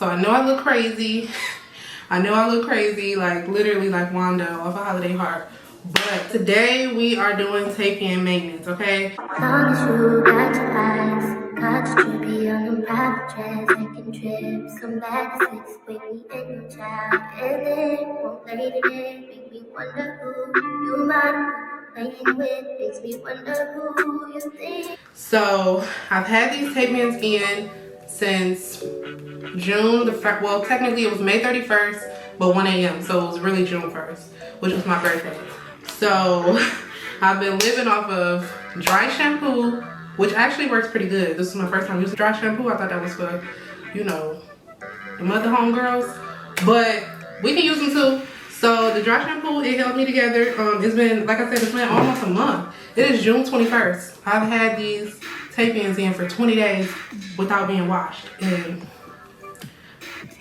So I know I look crazy. I know I look crazy, like literally like Wanda off a Holiday Heart. But today we are doing tape-in maintenance, okay? Long as you got your eyes, got your drippy on them private jets, taking trips, come back at 6, wake me and your child, and then won't lay today, make me wonder who you might be playing with, makes me wonder who you think. So I've had these tape-ins in since June the first. Well, technically it was May 31st, but 1 a.m. So it was really June 1st, which was my birthday. So I've been living off of dry shampoo, which actually works pretty good. This is my first time using dry shampoo. I thought that was for, you know, the mother homegirls, but we can use them too. So the dry shampoo, it held me together. It's been, like I said, it's been almost a month. It is June 21st. I've had these tape-ins in for 20 days without being washed. And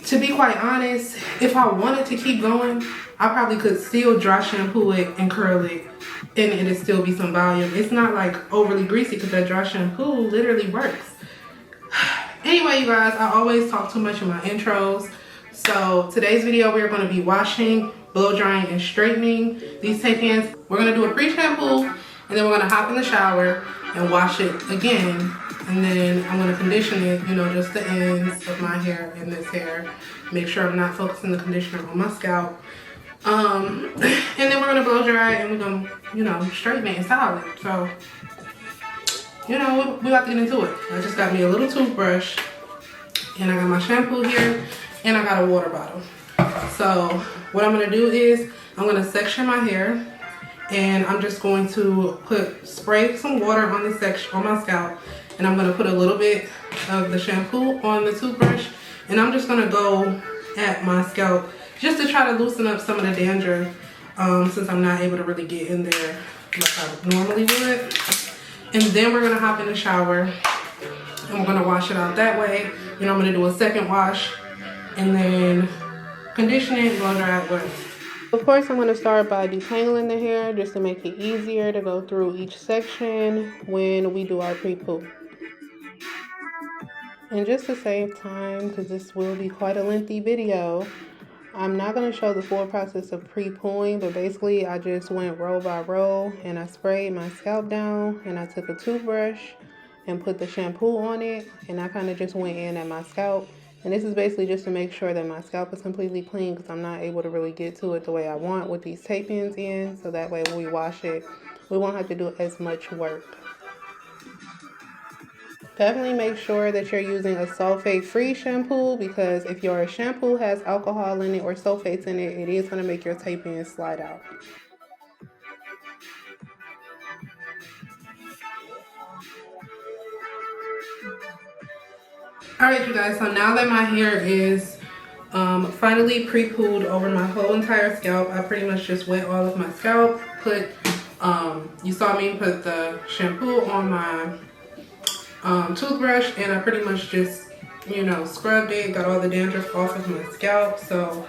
to be quite honest, if I wanted to keep going, I probably could still dry shampoo it and curl it, and it'd still be some volume. It's not like overly greasy because that dry shampoo literally works. Anyway, you guys, I always talk too much in my intros. So today's video, we're going to be washing, blow drying, and straightening these tape-ins. We're going to do a pre-shampoo, and then we're going to hop in the shower and wash it again. And then I'm going to condition it, you know, just the ends of my hair and this hair. Make sure I'm not focusing the conditioner on my scalp. And then we're going to blow dry, and we're going to, you know, straighten it and style it. So, you know, we about to get into it. I just got me a little toothbrush, and I got my shampoo here, and I got a water bottle. So what I'm gonna do is I'm gonna section my hair, and I'm just going to spray some water on the section on my scalp, and I'm gonna put a little bit of the shampoo on the toothbrush, and I'm just gonna go at my scalp just to try to loosen up some of the dandruff, since I'm not able to really get in there like I normally would. And then we're gonna hop in the shower, and we're gonna wash it out that way. You know, I'm gonna do a second wash, and then condition it, blow dry it with. Of course, I'm gonna start by detangling the hair just to make it easier to go through each section when we do our pre-poo. And just to save time, because this will be quite a lengthy video, I'm not going to show the full process of pre-pooing, but basically I just went row by row, and I sprayed my scalp down, and I took a toothbrush and put the shampoo on it, and I kind of just went in at my scalp. And this is basically just to make sure that my scalp is completely clean, because I'm not able to really get to it the way I want with these tape-ins in, so that way when we wash it, we won't have to do as much work. Definitely make sure that you're using a sulfate-free shampoo, because if your shampoo has alcohol in it or sulfates in it, it is going to make your tape-in slide out. Alright, you guys, so now that my hair is finally pre-pooed over my whole entire scalp, I pretty much just wet all of my scalp, you saw me put the shampoo on my toothbrush, and I pretty much just, you know, scrubbed it, got all the dandruff off of my scalp. So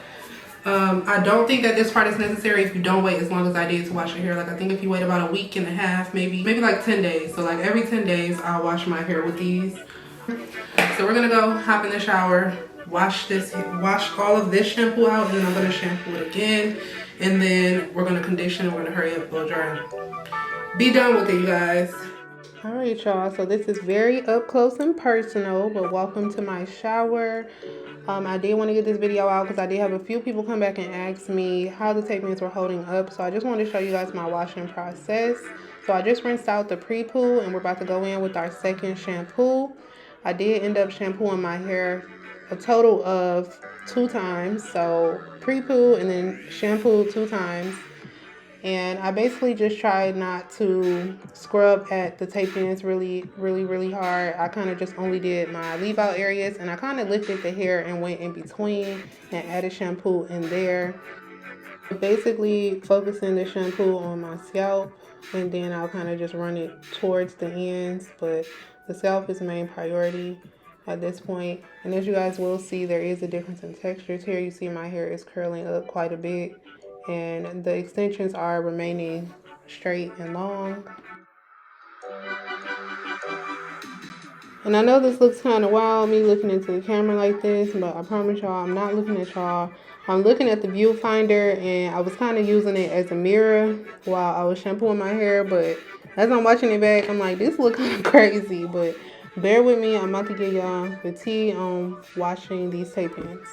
I don't think that this part is necessary if you don't wait as long as I did to wash your hair. Like, I think if you wait about a week and a half, maybe like 10 days. So like every 10 days I'll wash my hair with these. So we're gonna go hop in the shower, wash all of this shampoo out, and then I'm gonna shampoo it again, and then we're gonna condition, and we're gonna hurry up, blow dry, be done with it, you guys. All right, y'all, so this is very up close and personal, but welcome to my shower. I did want to get this video out because I did have a few people come back and ask me how the tape-ins were holding up, so I just wanted to show you guys my washing process. So I just rinsed out the pre-poo, and we're about to go in with our second shampoo. I did end up shampooing my hair a total of 2 times, so pre-poo and then shampoo 2 times. And I basically just tried not to scrub at the tape-ins really hard. I kind of just only did my leave-out areas, and I kind of lifted the hair and went in between and added shampoo in there. Basically focusing the shampoo on my scalp, and then I'll kind of just run it towards the ends, but the scalp is the main priority at this point. And as you guys will see, there is a difference in textures here. You see my hair is curling up quite a bit, and the extensions are remaining straight and long. And I know this looks kind of wild, me looking into the camera like this, but I promise y'all, I'm not looking at y'all. I'm looking at the viewfinder, and I was kind of using it as a mirror while I was shampooing my hair, but as I'm watching it back, I'm like, this look kind of crazy, but bear with me. I'm about to give y'all the tea on washing these tape-ins.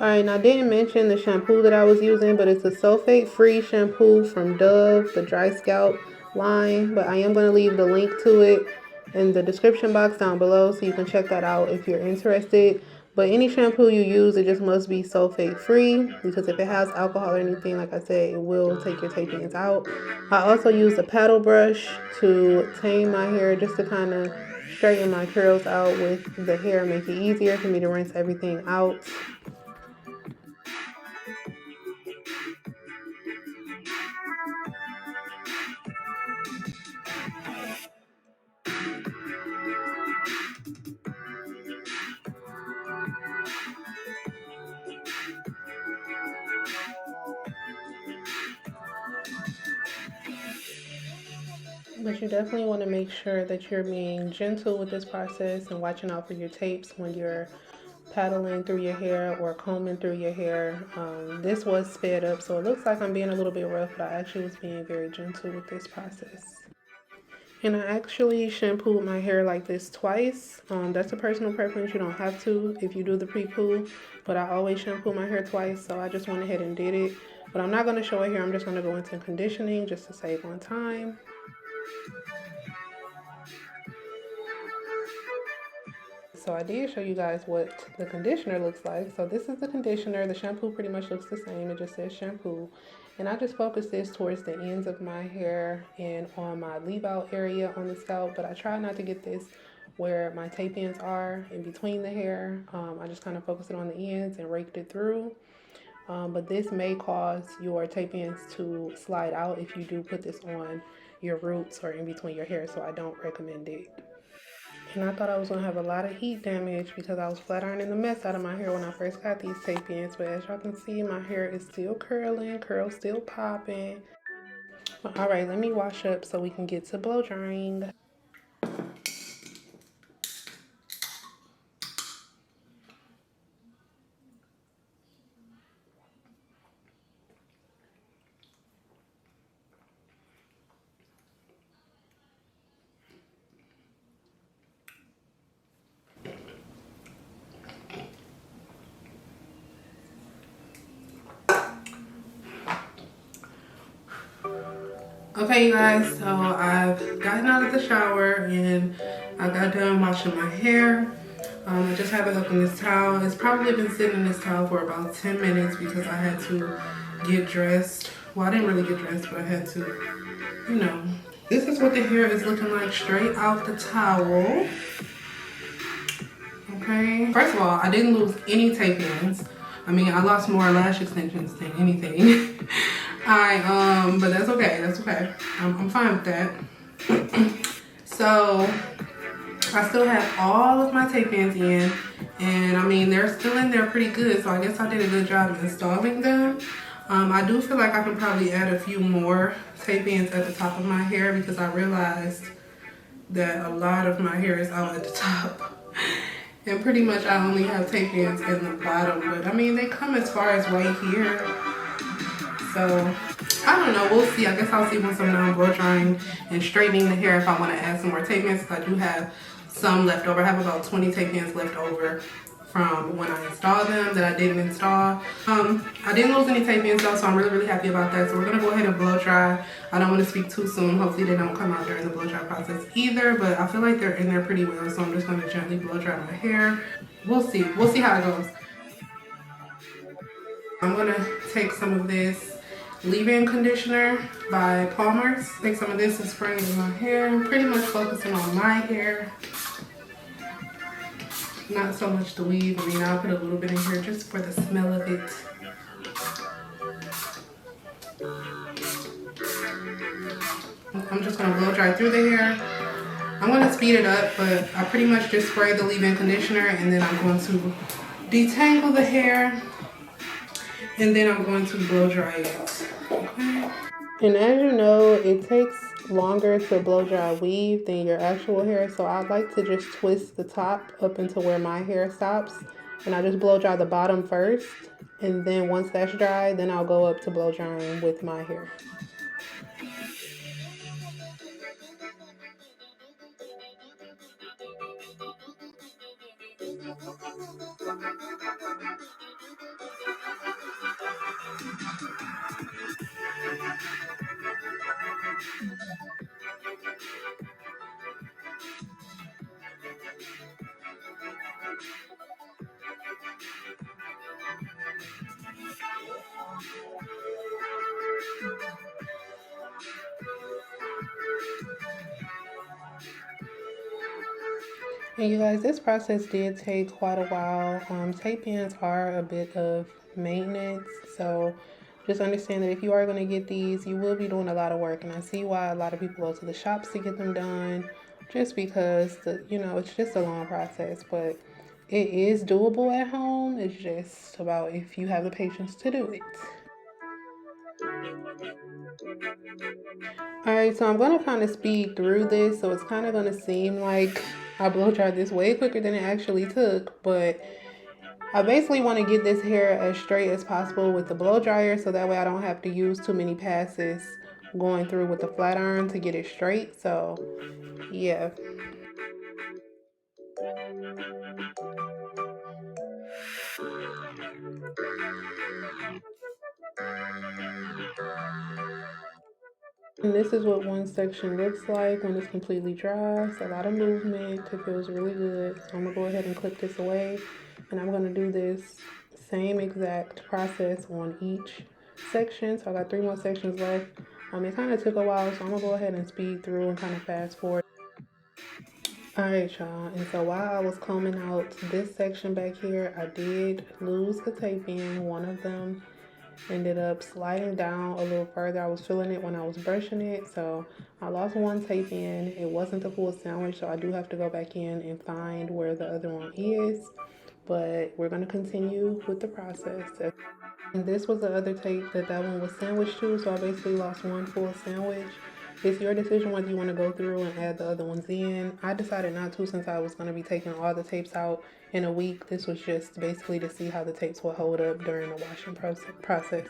Alright, now I didn't mention the shampoo that I was using, but it's a sulfate-free shampoo from Dove, the Dry Scalp line. But I am going to leave the link to it in the description box down below so you can check that out if you're interested. But any shampoo you use, it just must be sulfate-free, because if it has alcohol or anything, like I said, it will take your tape-ins out. I also use a paddle brush to tame my hair, just to kind of straighten my curls out with the hair, make it easier for me to rinse everything out. But you definitely want to make sure that you're being gentle with this process and watching out for your tapes when you're paddling through your hair or combing through your hair. This was sped up, so it looks like I'm being a little bit rough, but I actually was being very gentle with this process. And I actually shampooed my hair like this twice. That's a personal preference. You don't have to if you do the pre-poo, but I always shampoo my hair twice, so I just went ahead and did it. But I'm not going to show it here. I'm just going to go into conditioning just to save on time. So I did show you guys what the conditioner looks like. So this is the conditioner. The shampoo pretty much looks the same. It just says shampoo. And I just focus this towards the ends of my hair and on my leave out area on the scalp. But I try not to get this where my tape ends are in between the hair. I just kind of focus it on the ends and raked it through. But this may cause your tape ends to slide out if you do put this on your roots or in between your hair. So I don't recommend it. And I thought I was going to have a lot of heat damage because I was flat ironing the mess out of my hair when I first got these tape-ins. But as y'all can see, my hair is still curling, curls still popping. All right, let me wash up so we can get to blow drying. Okay, you guys, so I've gotten out of the shower and I got done washing my hair. I just have it up in this towel. It's probably been sitting in this towel for about 10 minutes because I had to get dressed. Well, I didn't really get dressed, but I had to, you know. This is what the hair is looking like straight out the towel. Okay. First of all, I didn't lose any tape-ins. I mean, I lost more lash extensions than anything. But that's okay. That's okay. I'm fine with that. So I still have all of my tape-ins in, and I mean, they're still in there pretty good. So I guess I did a good job installing them. I do feel like I can probably add a few more tape-ins at the top of my hair because I realized that a lot of my hair is out at the top. And pretty much I only have tape-ins in the bottom, but I mean, they come as far as right here. So, I don't know, we'll see. I guess I'll see once I'm done blow drying and straightening the hair if I want to add some more tape-ins, because I do have some left over. I have about 20 tape-ins left over from when I installed them that I didn't install. I didn't lose any tape-ins though, so I'm really happy about that. So we're going to go ahead and blow dry. I don't want to speak too soon. Hopefully they don't come out during the blow dry process either, but I feel like they're in there pretty well, so I'm just going to gently blow dry my hair. We'll see. We'll see how it goes. I'm going to take some of this leave-in conditioner by Palmer's. Take some of this and spray it in my hair. I'm pretty much focusing on my hair, not so much the weave. I mean, I'll put a little bit in here just for the smell of it. I'm just gonna blow dry through the hair. I'm gonna speed it up, but I pretty much just spray the leave-in conditioner and then I'm going to detangle the hair and then I'm going to blow dry it. And as you know, it takes longer to blow dry weave than your actual hair. So I like to just twist the top up into where my hair stops. And I just blow dry the bottom first. And then once that's dry, then I'll go up to blow drying with my hair. And you guys, this process did take quite a while. Tapeins are a bit of maintenance, so just understand that if you are going to get these, you will be doing a lot of work. And I see why a lot of people go to the shops to get them done, just because it's just a long process. But it is doable at home. It's just about if you have the patience to do it. Alright, so I'm going to kind of speed through this, so it's kind of going to seem like I blow dried this way quicker than it actually took, but I basically want to get this hair as straight as possible with the blow dryer, so that way I don't have to use too many passes going through with the flat iron to get it straight. So yeah. And this is what one section looks like when it's completely dry. It's a lot of movement. It feels really good. So I'm going to go ahead and clip this away. And I'm going to do this same exact process on each section. So I got 3 more sections left. It kind of took a while, so I'm going to go ahead and speed through and kind of fast forward. Alright, y'all. And so while I was combing out this section back here, I did lose a tape-in. One of them ended up sliding down a little further. I was feeling it when I was brushing it, so I lost one tape in. It wasn't the full sandwich, so I do have to go back in and find where the other one is, but we're going to continue with the process. And this was the other tape that one was sandwiched to, so I basically lost one full sandwich. It's your decision whether you want to go through and add the other ones in. I decided not to, since I was going to be taking all the tapes out in a week. This was just basically to see how the tapes will hold up during the washing process.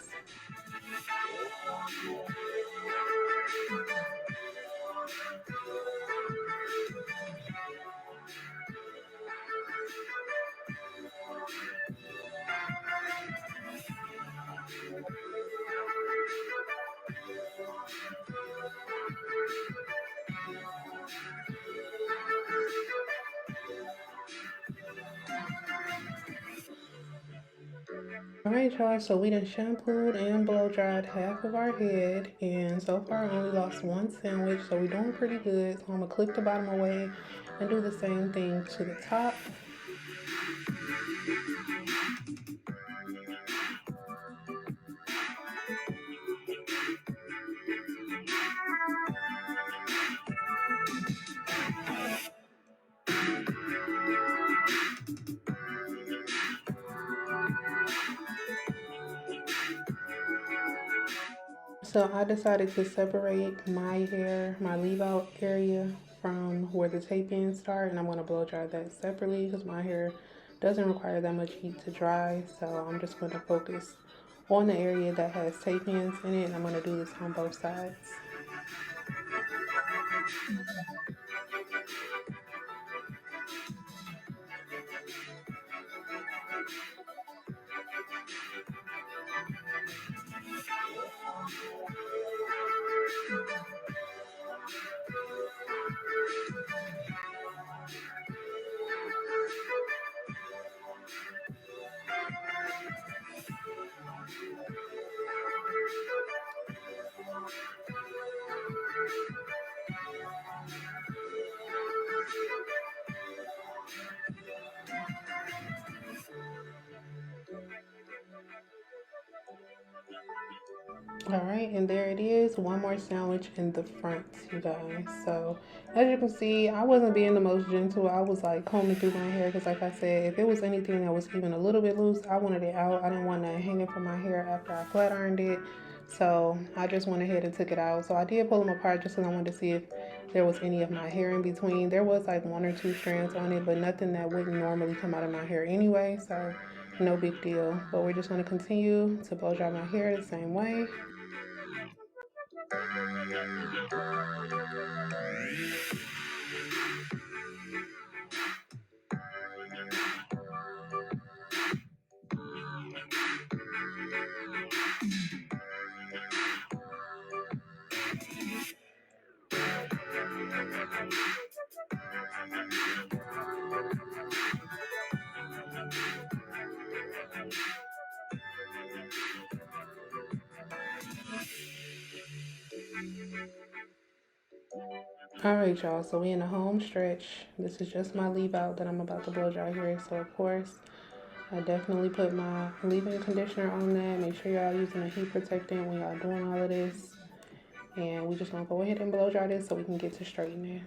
Alright, y'all, so we done shampooed and blow dried half of our head, and so far I only lost one sandwich, so we're doing pretty good. So I'm gonna clip the bottom away and do the same thing to the top. So I decided to separate my hair, my leave out area, from where the tape ends start, and I'm going to blow dry that separately because my hair doesn't require that much heat to dry. So I'm just going to focus on the area that has tape ends in it, and I'm going to do this on both sides. Alright, and there it is, one more sandwich in the front, you guys. So as you can see, I wasn't being the most gentle. I was like combing through my hair because, like I said, if it was anything that was even a little bit loose, I wanted it out. I didn't want that hanging from my hair after I flat ironed it. So I just went ahead and took it out. So I did pull them apart just because I wanted to see if there was any of my hair in between. There was like 1 or 2 strands on it, but nothing that wouldn't normally come out of my hair anyway. So no big deal. But we're just going to continue to blow dry my hair the same way. Alright, y'all, so we in the home stretch. This is just my leave out that I'm about to blow dry here. So of course, I definitely put my leave-in conditioner on that. Make sure y'all using a heat protectant when y'all doing all of this. And we just gonna go ahead and blow dry this so we can get to straightening.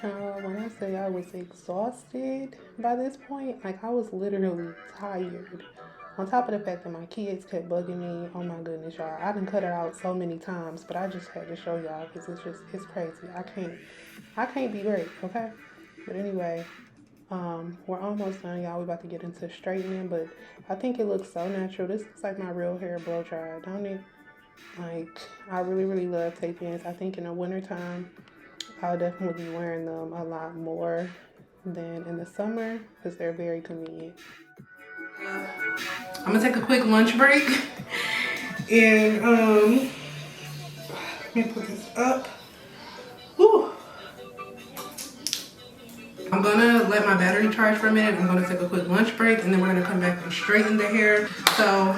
Child, when I say I was exhausted by this point, like I was literally tired. On top of the fact that my kids kept bugging me, oh my goodness, y'all. I done cut it out so many times, but I just had to show y'all because it's crazy. I can't be great, okay? But anyway, we're almost done, y'all. We're about to get into straightening, but I think it looks so natural. This looks like my real hair blow dry, don't it? Like, I really, really love Tapeins. I think in the wintertime, I'll definitely be wearing them a lot more than in the summer because they're very convenient. I'm gonna take a quick lunch break and let me put this up. Whew. I'm gonna let my battery charge for a minute. I'm gonna take a quick lunch break and then we're gonna come back and straighten the hair. So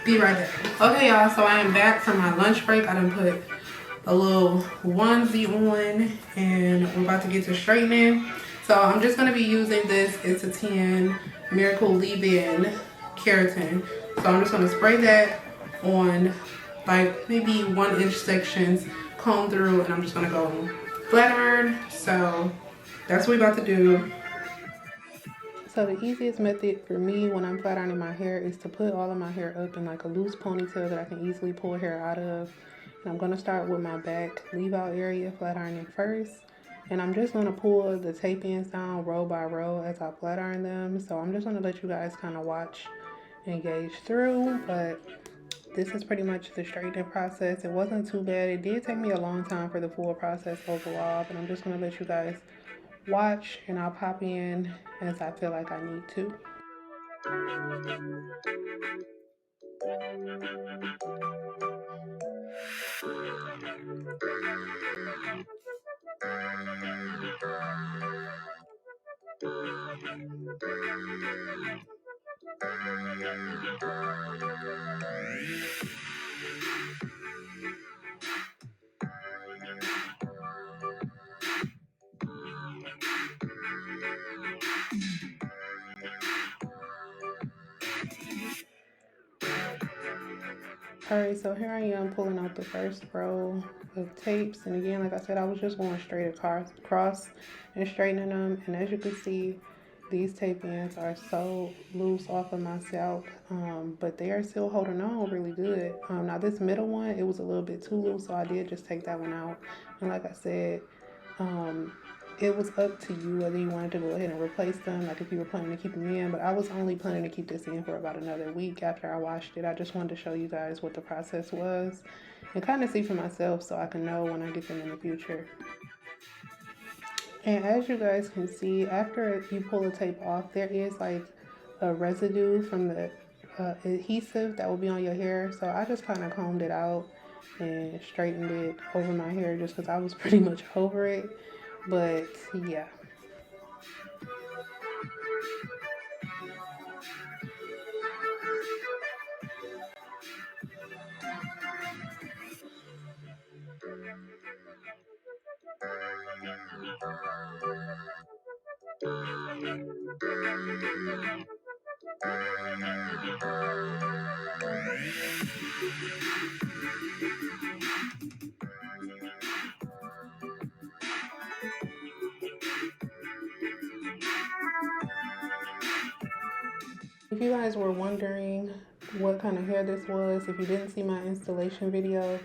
be right back. Okay, y'all, so I am back from my lunch break. I done put a little onesie on and we're about to get to straightening. So I'm just going to be using this It's a 10 Miracle Leave-In Keratin. So I'm just going to spray that on like maybe 1-inch sections, comb through, and I'm just going to go flat iron. So that's what we're about to do. So the easiest method for me when I'm flat ironing my hair is to put all of my hair up in like a loose ponytail that I can easily pull hair out of. And I'm going to start with my back leave out area, flat ironing first. And I'm just going to pull the tape-ins down row by row as I flat iron them. So I'm just going to let you guys kind of watch and gauge through. But this is pretty much the straightening process. It wasn't too bad. It did take me a long time for the full process overall. But I'm just going to let you guys watch and I'll pop in as I feel like I need to. Alright, so here I am pulling out the first row of tapes, and again, like I said, I was just going straight across and straightening them, and as you can see, these tape ends are so loose off of my scalp, but they are still holding on really good. Now this middle one, it was a little bit too loose, so I did just take that one out, and like I said, it was up to you whether you wanted to go ahead and replace them, like if you were planning to keep them in, but I was only planning to keep this in for about another week after I washed it. I just wanted to show you guys what the process was and kind of see for myself so I can know when I get them in the future. And as you guys can see, after you pull the tape off, there is like a residue from the adhesive that will be on your hair. So I just kind of combed it out and straightened it over my hair just because I was pretty much over it. But yeah. If you guys were wondering what kind of hair this was, if you didn't see my installation video,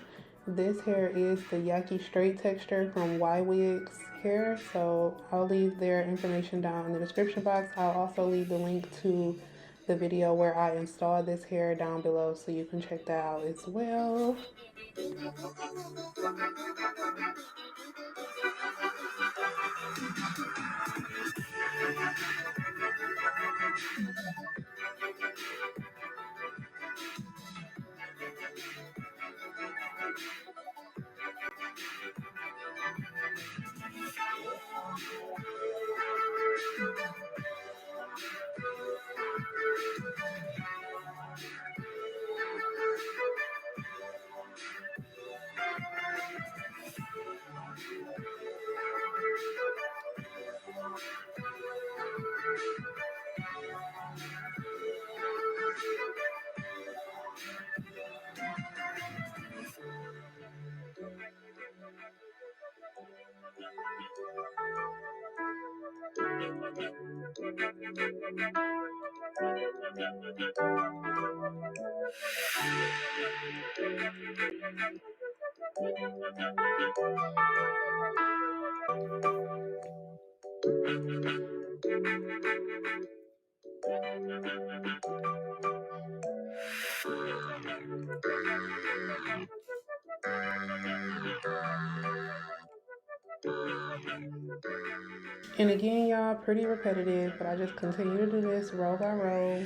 this hair is the Yaki straight texture from YWIGS hair. So I'll leave their information down in the description box. I'll also leave the link to the video where I installed this hair down below, so you can check that out as well. And again, y'all, pretty repetitive, but I just continue to do this row by row,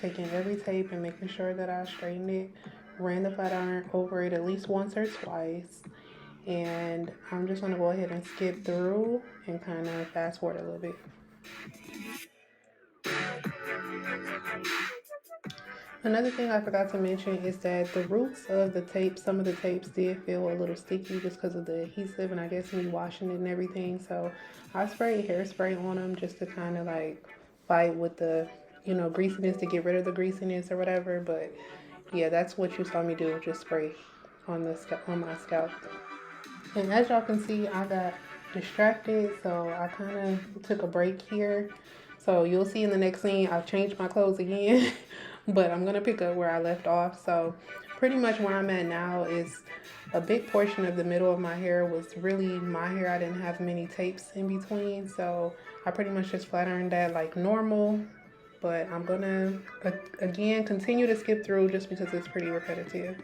taking every tape and making sure that I straighten it, ran the flat iron over it at least once or twice. And I'm just gonna go ahead and skip through and kind of fast forward a little bit. Another thing I forgot to mention is that the roots of the tape, some of the tapes did feel a little sticky just because of the adhesive and I guess me washing it and everything. So I sprayed hairspray on them just to kind of like fight with the, you know, greasiness, to get rid of the greasiness or whatever. But yeah, that's what you saw me do, just spray on my scalp. And as y'all can see, I got distracted, so I kind of took a break here. So you'll see in the next scene, I've changed my clothes again, but I'm gonna pick up where I left off. So pretty much where I'm at now is a big portion of the middle of my hair was really my hair. I didn't have many tapes in between, so I pretty much just flat ironed that like normal. But I'm gonna, again, continue to skip through just because it's pretty repetitive.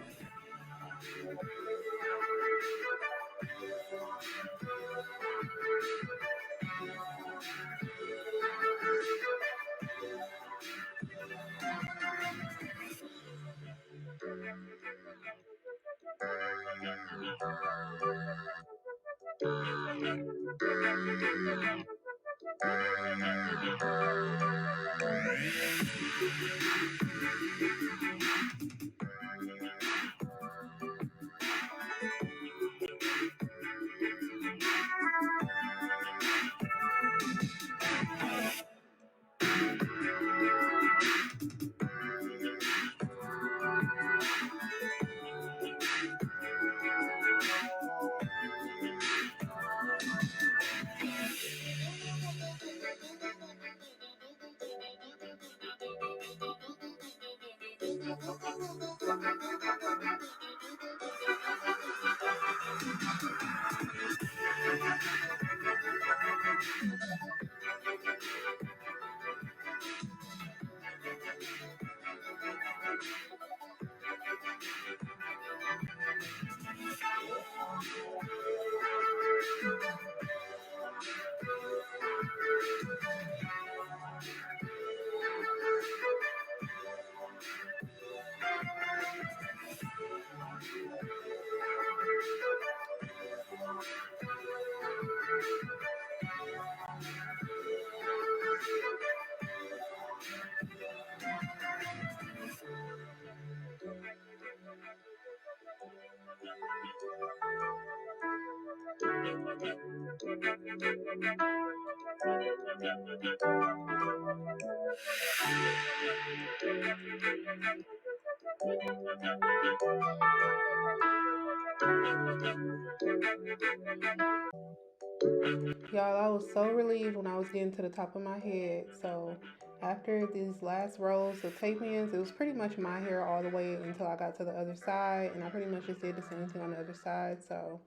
Y'all, I was so relieved when I was getting to the top of my head. So after these last rows of tape-ins, it was pretty much my hair all the way until I got to the other side. And I pretty much just did the same thing on the other side. So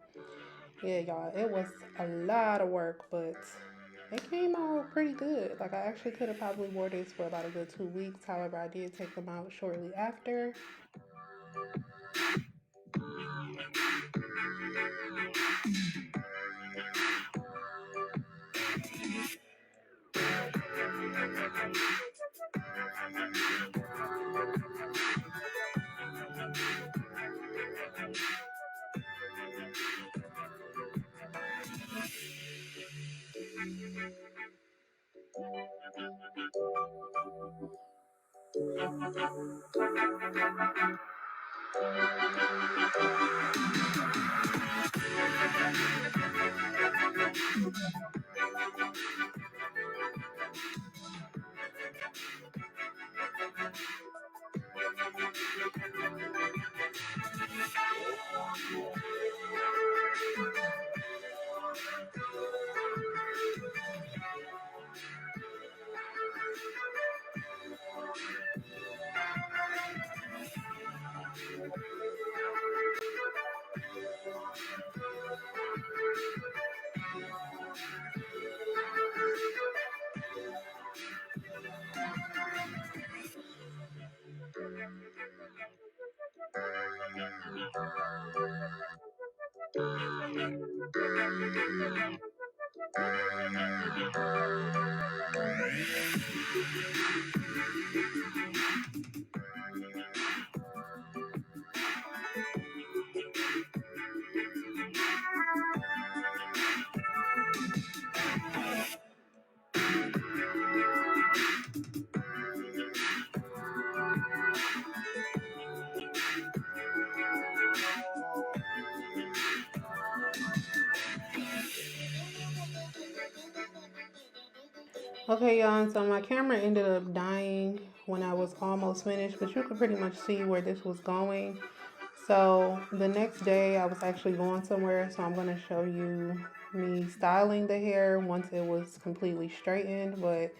yeah, y'all, it was a lot of work, but it came out pretty good. Like, I actually could have probably wore this for about a good 2 weeks. However, I did take them out shortly after. Okay, y'all, so my camera ended up dying when I was almost finished, but you could pretty much see where this was going. So the next day I was actually going somewhere, so I'm going to show you me styling the hair once it was completely straightened. But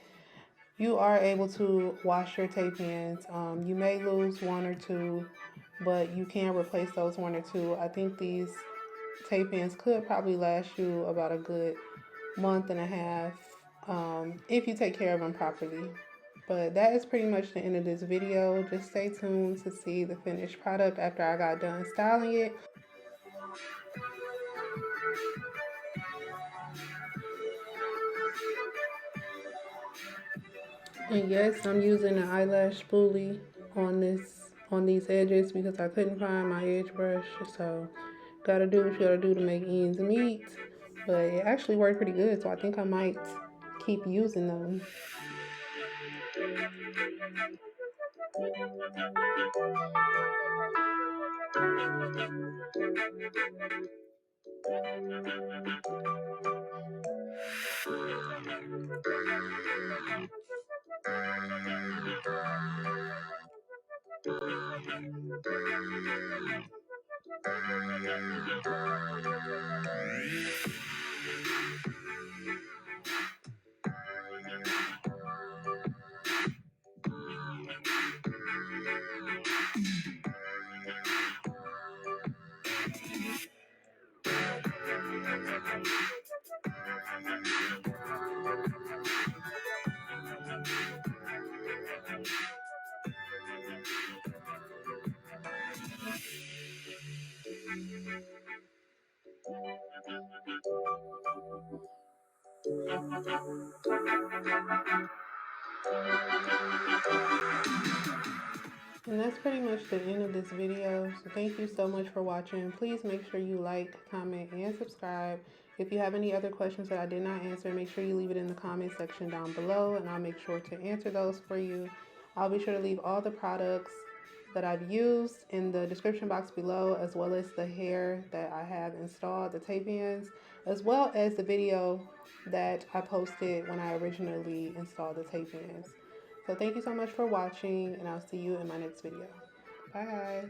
you are able to wash your tape-ins. You may lose one or two, but you can replace those one or two. I think these tape-ins could probably last you about a good month and a half if you take care of them properly. But that is pretty much the end of this video. Just stay tuned to see the finished product after I got done styling it. And yes, I'm using an eyelash spoolie on these edges because I couldn't find my edge brush. So gotta do what you gotta do to make ends meet. But it actually worked pretty good, so I think I might keep using them. And that's pretty much the end of this video. So thank you so much for watching. Please make sure you like, comment, and subscribe. If you have any other questions that I did not answer, make sure you leave it in the comment section down below, and I'll make sure to answer those for you. I'll be sure to leave all the products that I've used in the description box below, as well as the hair that I have installed, the tape-ins. as well as the video that I posted when I originally installed the Tapeins. So thank you so much for watching, and I'll see you in my next video. Bye guys.